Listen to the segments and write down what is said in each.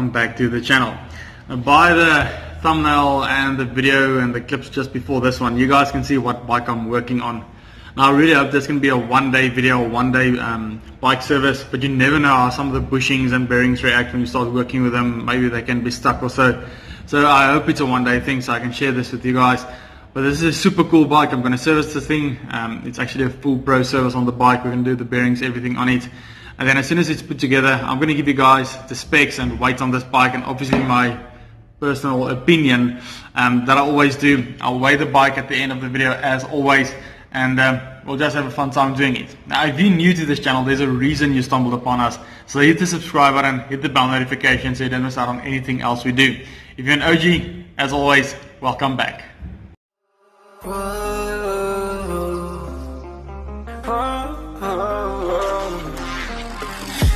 welcome back to the channel. By the thumbnail and the video and the clips just before this one, you guys can see what bike I'm working on. Now I really hope this can be a one-day video, one-day bike service, but you never know how some of the bushings and bearings react when you start working with them. Maybe they can be stuck or so. So I hope it's a one-day thing so I can share this with you guys. But this is a super cool bike. I'm going to service this thing. It's actually a full pro service on the bike. We're going to do the bearings, everything on it. And then as soon as it's put together, I'm going to give you guys the specs and weights on this bike, and obviously my personal opinion that I always do. I'll weigh the bike at the end of the video as always, and we'll just have a fun time doing it. Now if you're new to this channel, there's a reason you stumbled upon us. So hit the subscribe button, hit the bell notification so you don't miss out on anything else we do. If you're an OG, as always, welcome back.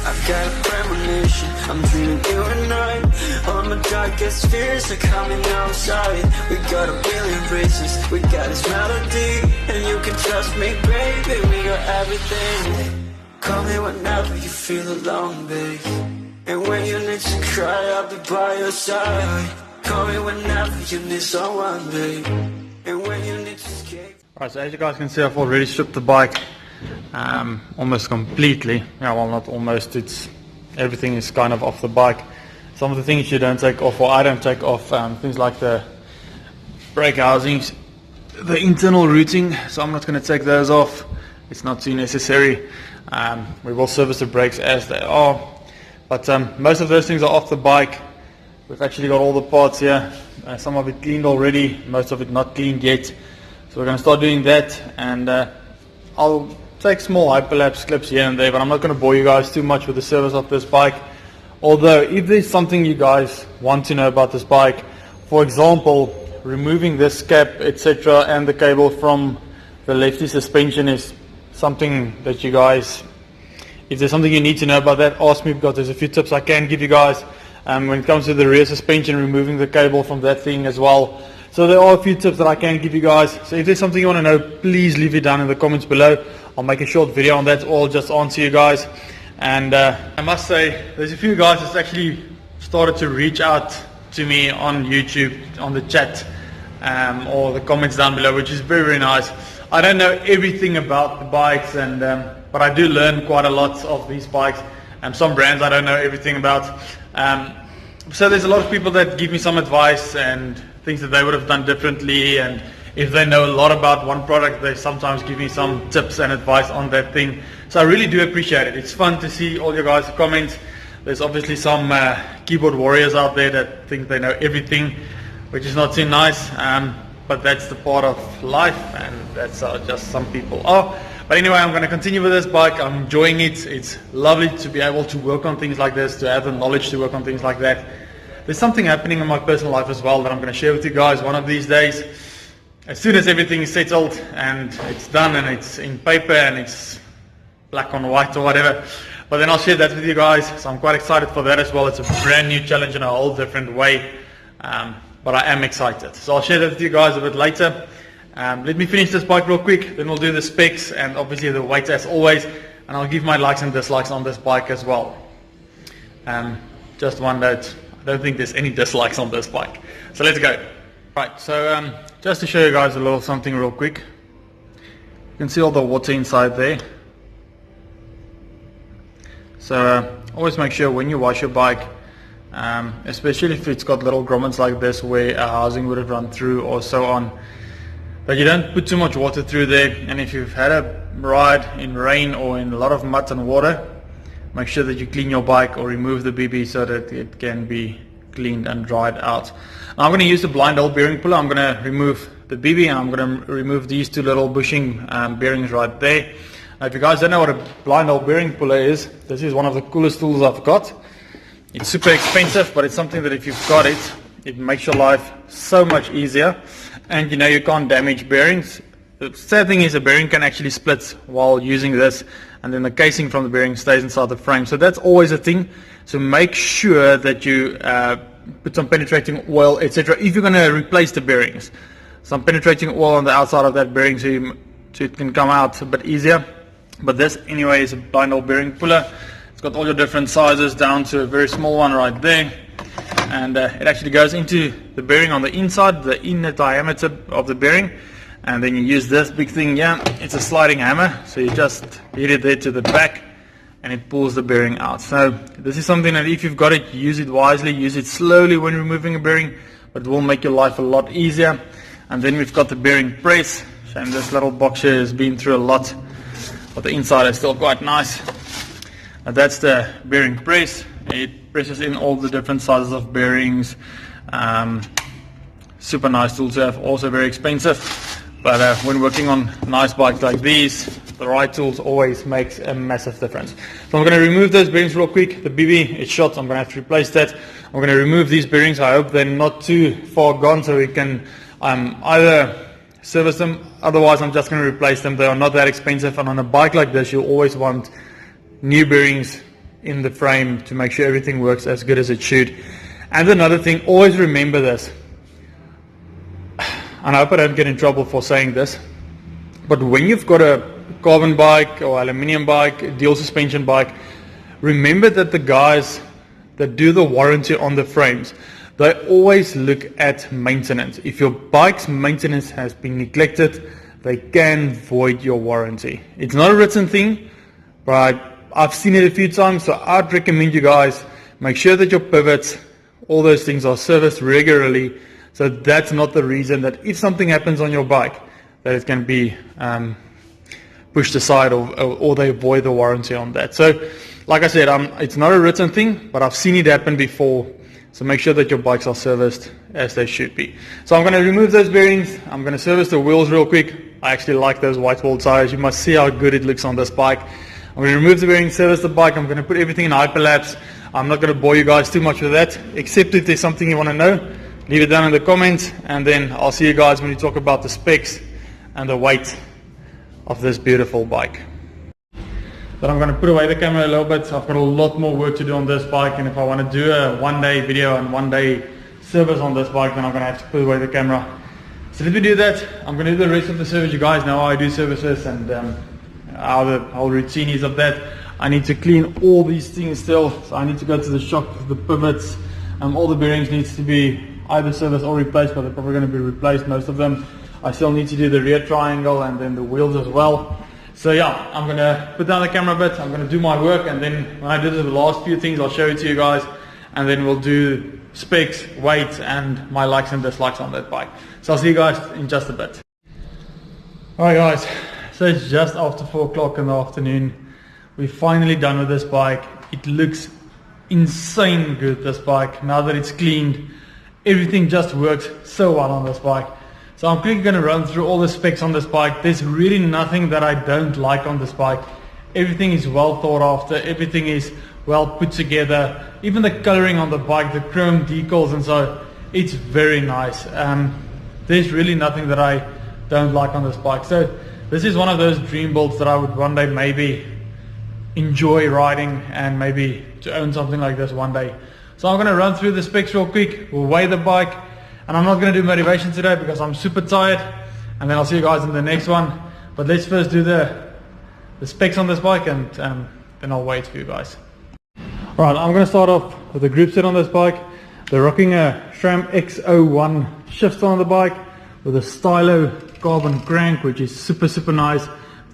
I've got a premonition, I'm dreaming you and I. All my darkest fears are coming outside. We got a billion races, we got this melody. And you can trust me, baby, we got everything. Call me whenever you feel alone, babe. And when you need to cry, I'll be by your side. Call me whenever you need someone, babe. And when you need to escape. Alright, so as you guys can see, I've already stripped the bike almost completely. Yeah, well, not almost, it's everything is kind of off the bike. Some of the things you don't take off, or I don't take off, things like the brake housings, the internal routing, so I'm not going to take those off. It's not too necessary. We will service the brakes as they are, but most of those things are off the bike. We've actually got all the parts here, some of it cleaned already, most of it not cleaned yet. So we're going to start doing that, and I'll take small hyperlapse clips here and there, but I'm not going to bore you guys too much with the service of this bike. Although if there's something you guys want to know about this bike, for example removing this cap etc and the cable from the lefty suspension is something that you guys, if there's something you need to know about that, ask me, because there's a few tips I can give you guys when it comes to the rear suspension, removing the cable from that thing as well. So there are a few tips that I can give you guys. So if there's something you want to know, please leave it down in the comments below. I'll make a short video on that, or I'll just answer you guys. And I must say, there's a few guys that's actually started to reach out to me on YouTube, on the chat, or the comments down below, which is very, very nice. I don't know everything about the bikes, and but I do learn quite a lot of these bikes. Some brands I don't know everything about. So there's a lot of people that give me some advice and things that they would have done differently, and if they know a lot about one product, they sometimes give me some tips and advice on that thing. So I really do appreciate it. It's fun to see all your guys' comments. There's obviously some keyboard warriors out there that think they know everything, which is not too nice, but that's the part of life, and that's how just some people are. But anyway, I'm going to continue with this bike. I'm enjoying it. It's lovely to be able to work on things like this, to have the knowledge to work on things like that. There's something happening in my personal life as well that I'm going to share with you guys one of these days. As soon as everything is settled and it's done and it's in paper and it's black on white or whatever, but then I'll share that with you guys. So I'm quite excited for that as well. It's a brand new challenge in a whole different way, but I am excited. So I'll share that with you guys a bit later. Let me finish this bike real quick, then we'll do the specs and obviously the weights as always, and I'll give my likes and dislikes on this bike as well. Just one note, I don't think there's any dislikes on this bike. So let's go. Right, so just to show you guys a little something real quick. You can see all the water inside there. So always make sure when you wash your bike, especially if it's got little grommets like this where a housing would have run through or so on, that you don't put too much water through there. And if you've had a ride in rain or in a lot of mud and water, make sure that you clean your bike or remove the BB so that it can be cleaned and dried out. Now I'm going to use the blind hole bearing puller. I'm going to remove the BB and I'm going to remove these two little bushing bearings right there. Now if you guys don't know what a blind hole bearing puller is, this is one of the coolest tools I've got. It's super expensive, but it's something that if you've got it, it makes your life so much easier, and you know you can't damage bearings. The sad thing is the bearing can actually split while using this, and then the casing from the bearing stays inside the frame. So that's always a thing. So make sure that you put some penetrating oil, etc. if you're going to replace the bearings. Some penetrating oil on the outside of that bearing so it can come out a bit easier. But this anyway is a blind hole bearing puller. It's got all your different sizes down to a very small one right there. and it actually goes into the bearing on the inside, the inner diameter of the bearing, and then you use this big thing here. It's a sliding hammer, so you just hit it there to the back and it pulls the bearing out. So this is something that if you've got it, use it wisely, use it slowly when removing a bearing, but it will make your life a lot easier. And then we've got the bearing press. Shame this little box here has been through a lot, but the inside is still quite nice. And that's the bearing press. It presses in all the different sizes of bearings. Super nice tool to have, also very expensive. But when working on nice bikes like these, the right tools always makes a massive difference. So I'm going to remove those bearings real quick. The BB is shot, I'm going to have to replace that. I'm going to remove these bearings. I hope they're not too far gone so we can either service them, otherwise I'm just going to replace them. They are not that expensive, and on a bike like this you always want new bearings in the frame to make sure everything works as good as it should. And another thing, always remember this, and I hope I don't get in trouble for saying this, but when you've got a carbon bike or aluminium bike, dual suspension bike, remember that the guys that do the warranty on the frames, they always look at maintenance. If your bike's maintenance has been neglected, they can void your warranty. It's not a written thing, but I've seen it a few times, so I'd recommend you guys make sure that your pivots, all those things are serviced regularly, so that's not the reason that if something happens on your bike, that it can be pushed aside or they void the warranty on that. So like I said, it's not a written thing, but I've seen it happen before. So make sure that your bikes are serviced as they should be. So I'm going to remove those bearings. I'm going to service the wheels real quick. I actually like those white wall tires. You must see how good it looks on this bike. I'm going to remove the bearings, service the bike. I'm going to put everything in hyperlapse. I'm not going to bore you guys too much with that, except if there's something you want to know, leave it down in the comments, and then I'll see you guys when we talk about the specs and the weight of this beautiful bike. But I'm going to put away the camera a little bit. I've got a lot more work to do on this bike, and if I want to do a one-day video and one-day service on this bike, then I'm going to have to put away the camera. So let me do that. I'm going to do the rest of the service. You guys know how I do services and how the whole routine is of that. I need to clean all these things still, so I need to go to the shop, the pivots, all the bearings needs to be either serviced or replaced, but they're probably going to be replaced, most of them. I still need to do the rear triangle and then the wheels as well. So yeah, I'm going to put down the camera a bit, I'm going to do my work, and then when I do the last few things I'll show it to you guys, and then we'll do specs, weight, and my likes and dislikes on that bike. So I'll see you guys in just a bit. Alright guys, so it's just after 4 o'clock in the afternoon. We're finally done with this bike. It looks insane good, this bike. Now that it's cleaned, everything just works so well on this bike. So I'm quickly going to run through all the specs on this bike. There's really nothing that I don't like on this bike. Everything is well thought after, everything is well put together. Even the coloring on the bike, the chrome decals and so, it's very nice. There's really nothing that I don't like on this bike. So this is one of those dream builds that I would one day maybe enjoy riding, and maybe to own something like this one day. So I'm going to run through the specs real quick. We'll weigh the bike, and I'm not going to do motivation today because I'm super tired, and then I'll see you guys in the next one. But let's first do the specs on this bike, and then I'll weigh it for you guys. Alright, I'm going to start off with the group set on this bike. They're rocking a SRAM X01 shift on the bike with a stylo carbon crank, which is super nice.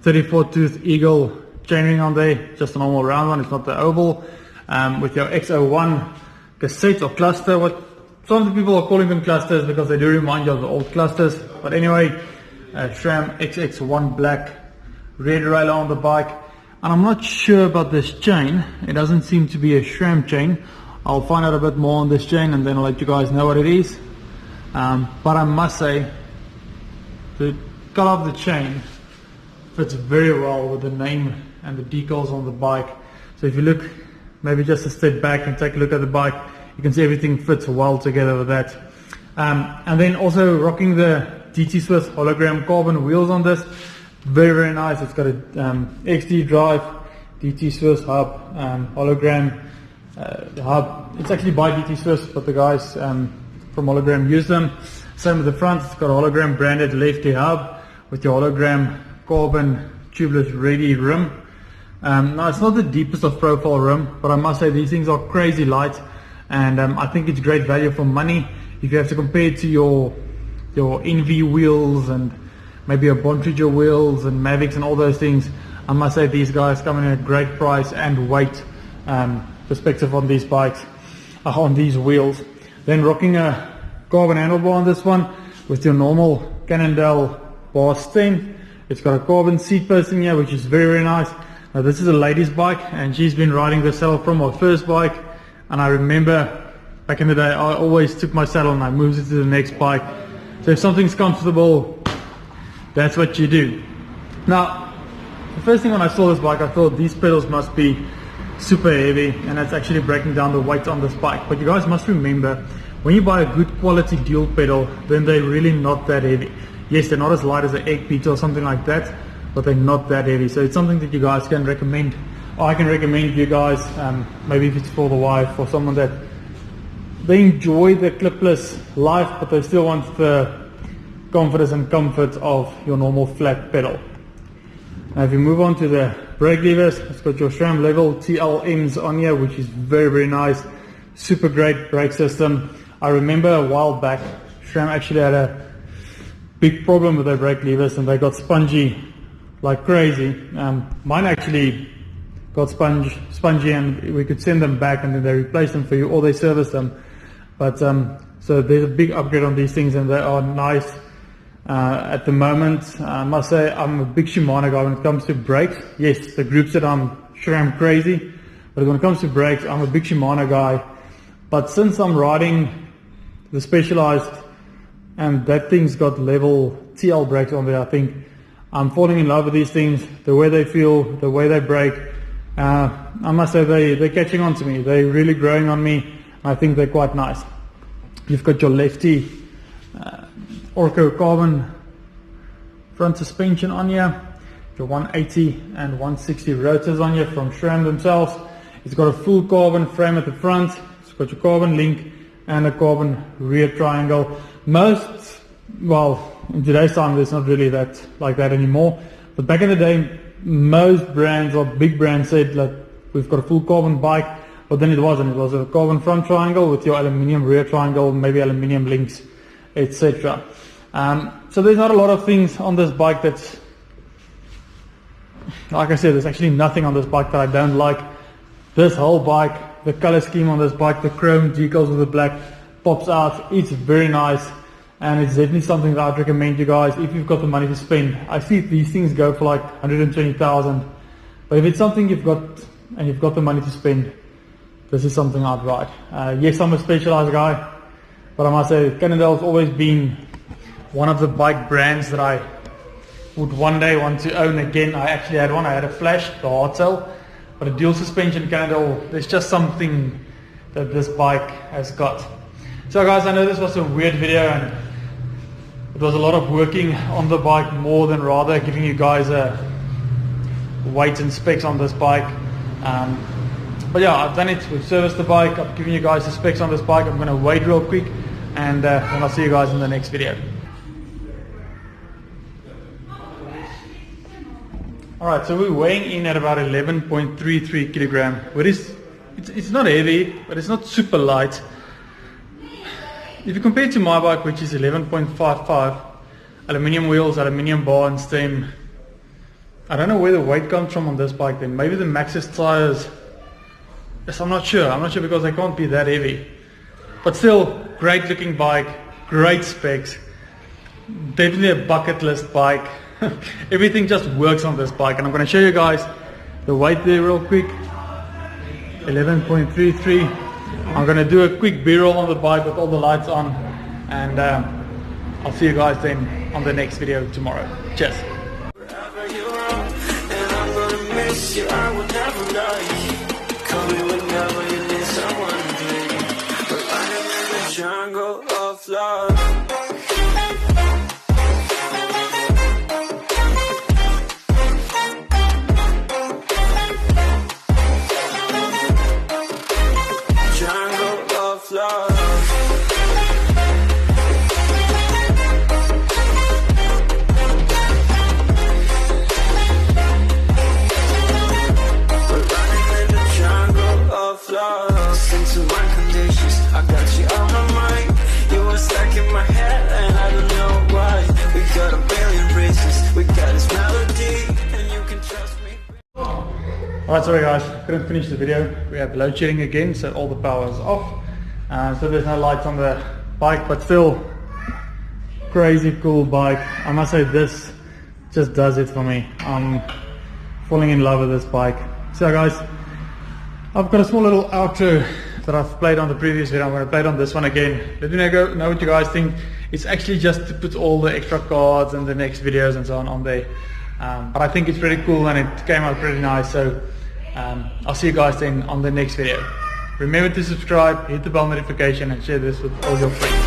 34 tooth eagle chainring on there, just a normal round one, it's not the oval. With your X01 cassette or cluster, what some of the people are calling them clusters because they do remind you of the old clusters. But anyway, SRAM XX1 black red railer on the bike. And I'm not sure about this chain. It doesn't seem to be a SRAM chain. I'll find out a bit more on this chain and then I'll let you guys know what it is. But I must say, the color of the chain fits very well with the name and the decals on the bike. So if you look maybe just a step back and take a look at the bike, you can see everything fits well together with that. And then also rocking the DT Swiss hologram carbon wheels on this. Very nice. It's got a XD drive, DT Swiss hub, hologram hub. It's actually by DT Swiss, but the guys from hologram use them. Same with the front. It's got a hologram branded lefty hub with your hologram carbon tubeless ready rim. Now it's not the deepest of profile rim, but I must say these things are crazy light. and I think it's great value for money. If you have to compare it to your NV wheels and maybe a Bontrager wheels and Mavics and all those things, I must say these guys come in at a great price and weight perspective on these bikes, on these wheels. Then rocking a carbon handlebar on this one with your normal Cannondale bar stem. It's got a carbon seat post in here, which is very, very nice. Now this is a lady's bike, and she's been riding the saddle from her first bike, and I remember back in the day I always took my saddle and I moved it to the next bike. So if something's comfortable, that's what you do. Now the first thing when I saw this bike, I thought these pedals must be super heavy, and that's actually breaking down the weight on this bike. But you guys must remember, when you buy a good quality dual pedal, then they're really not that heavy. Yes, they're not as light as an egg beater or something like that, but they're not that heavy. So it's something that you guys can recommend, or I can recommend you guys, maybe if it's for the wife or someone that they enjoy the clipless life, but they still want the confidence and comfort of your normal flat pedal. Now if you move on to the brake levers, it's got your SRAM level TLMs on here, which is very, very nice. Super great brake system. I remember a while back, SRAM actually had a big problem with their brake levers and they got spongy like crazy. Mine actually got spongy, and we could send them back and then they replaced them for you, or they serviced them. But so there's a big upgrade on these things, and they are nice. At the moment, I must say I'm a big Shimano guy when it comes to brakes. Yes, the group said I'm SRAM crazy, but when it comes to brakes, I'm a big Shimano guy. But since I'm riding the Specialized, and that thing's got level TL brakes on there, I think I'm falling in love with these things. The way they feel, the way they brake, I must say they're catching on to me. They're really growing on me. I think they're quite nice. You've got your lefty Orco carbon front suspension on here, your 180 and 160 rotors on here from SRAM themselves. It's got a full carbon frame at the front. It's got your carbon link and a carbon rear triangle. Most, well, in today's time there's not really that like that anymore, but back in the day most brands or big brands said that we've got a full carbon bike, but then it wasn't. It was a carbon front triangle with your aluminium rear triangle, maybe aluminium links, etc. So there's not a lot of things on this bike that's, like I said, there's actually nothing on this bike that I don't like. This whole bike, the color scheme on this bike, the chrome decals with the black pops out. It's very nice, and it's definitely something that I'd recommend you guys if you've got the money to spend. I see these things go for like 120,000, but if it's something you've got and you've got the money to spend, this is something I'd ride. Yes, I'm a Specialized guy, but I must say Cannondale's always been one of the bike brands that I would one day want to own again. I actually had one. I had a Flash, the hardtail, but a dual suspension Cannondale, there's just something that this bike has got. So guys, I know this was a weird video and it was a lot of working on the bike more than rather giving you guys a weight and specs on this bike. But yeah, I've done it. We've serviced the bike. I've given you guys the specs on this bike. I'm going to wait real quick, and then I'll see you guys in the next video. Alright, so we're weighing in at about 11.33 kilogram. It's not heavy, but it's not super light. If you compare it to my bike, which is 11.55, aluminium wheels, aluminium bar and stem, I don't know where the weight comes from on this bike then. Maybe the Maxxis tires. Yes, I'm not sure because they can't be that heavy. But still, great looking bike, great specs. Definitely a bucket list bike. Everything just works on this bike, and I'm going to show you guys the weight there real quick. 11.33. I'm going to do a quick B-roll on the bike with all the lights on, and I'll see you guys then on the next video tomorrow. Cheers. Wherever you roam, and I'm gonna miss you, I will never lie. Call me whenever you need someone to be. But I am in the jungle of love. Listen to my condition. Alright, sorry guys, couldn't finish the video. We have load shedding again, so all the power is off. So there's no lights on the bike, but still crazy cool bike. I must say this just does it for me. I'm falling in love with this bike. So guys, I've got a small little outro that I've played on the previous video. I'm going to play it on this one again. Let me know what you guys think. It's actually just to put all the extra cards and the next videos and so on there. But I think it's pretty cool and it came out pretty nice. So I'll see you guys then on the next video. Remember to subscribe, hit the bell notification and share this with all your friends.